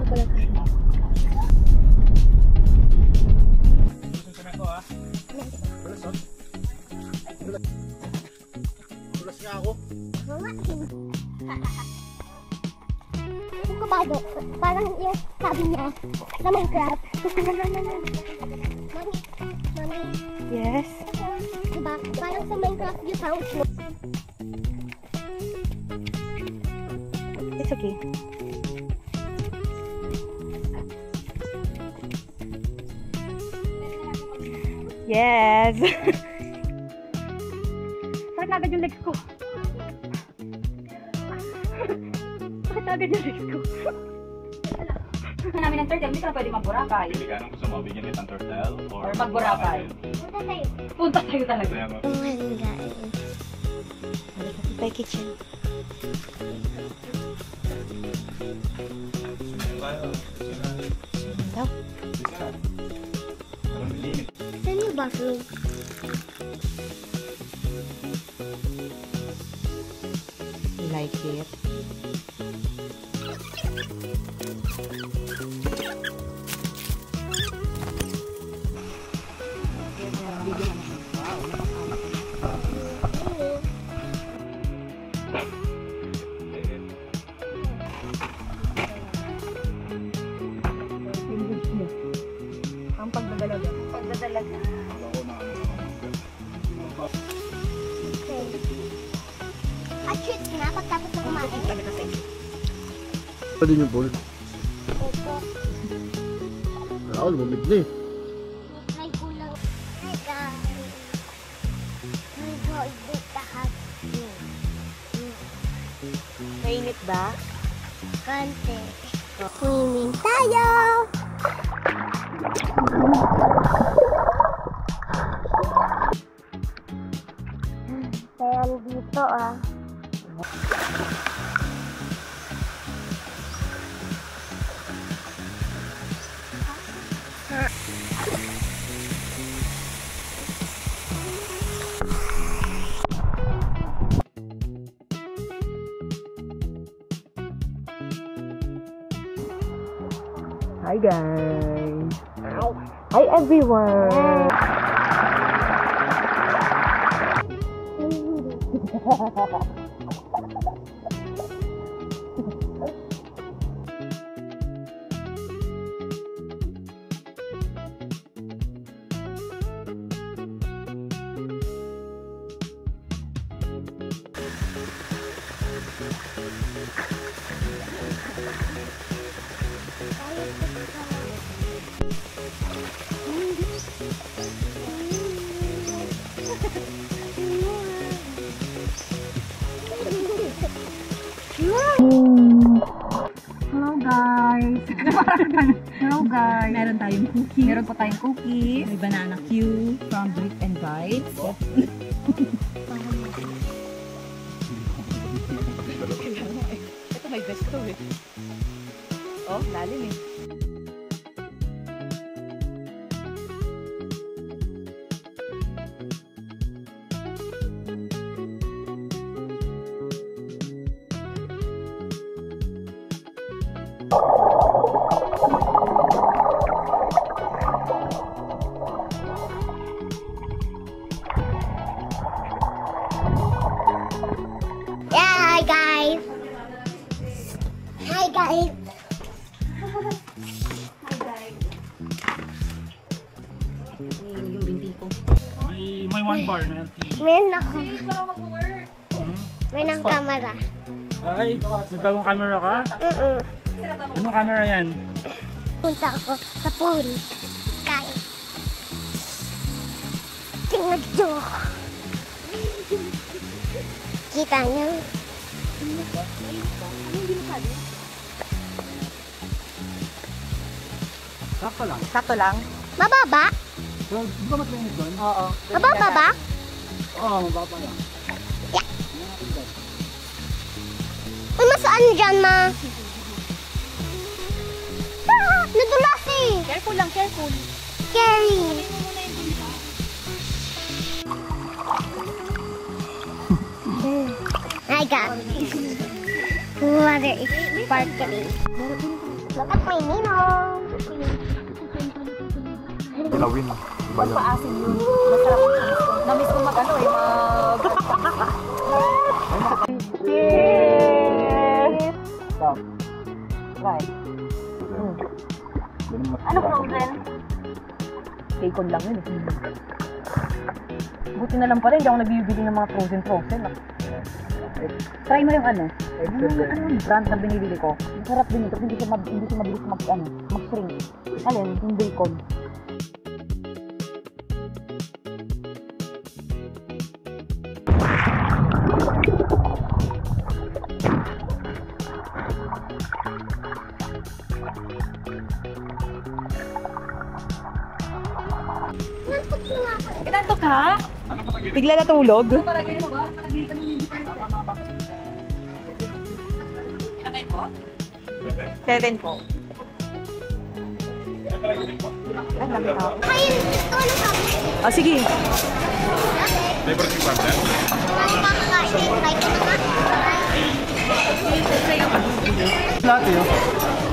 Walang kain. Susunod ako ha. Bulas oh. Bulas nga ako. Yung kabado, parang yung sabi niya sa Minecraft. Mami. Yes. Diba? Parang sa Minecraft yung sound mo. It's okay. Yes. Sakit agad yung legs ko. Sakit agad yung legs ko. Namin ng turtle, hindi ka na pwede mag-Boracay. Pili ka nung gusto mo, bigyan kita ng turtle Or mag-Boracay. Punta tayo. Punta tayo talaga. Ayan guys. By kitchen. Daw. Saan yung bathroom? You like it? Ang pagdadalaga. Pagdadalaga. Okay. At shoot na pagtapos na kumain. Pwede yung ball. Opo. Ako, lumamig na eh. May kulang. Hi guys. I'm going to the hot room. Mainit ba? Konti. Swimming tayo! Kaya dito ah. Hi guys! Hi everyone! Hello guys! Hello guys! Meron tayong cookie. Meron pa tayong cookie. May banana Q from Brick and Bites. Ito may best to eh. Oh, lalim eh. Yeah, hi guys. Hi guys. Yung binti ko. May one bar na yan. Meron ako. May ng camera. Ay, may bagong camera ka? Anong camera yan? Punta ako sa pool. Kain. Tingnan nyo. Kita nyo? Sakto lang. Sakto lang? Mababa? Pero, di ba matlinit doon? Oo. Mababa ba? Oo, mababa lang. Uy, masaan dyan, ma? Ah, nadulas eh. Careful lang, careful. Scary. Hi guys. Water is sparkling. Look at my ninong. Lawin. Iba yun. Paasin yun. Masarap yun. Namiss ko mag-ano eh, Cheers! Stop. Right. Ano frozen? Bacon lang yun. Buti na lang pala, hindi ako nagbibili ng mga frozen. Try mo yung ano. Yung brand na binibili ko. Masarap din ito. Hindi siya mabilis mag-shrink. Alin, yung bacon. Inantok ka? Bigla natulog. Seven po. Ang laki ako. Ayun, ito ano sabi? Ah, sige. May birthday partner? Try ko na nga. Lahat yun.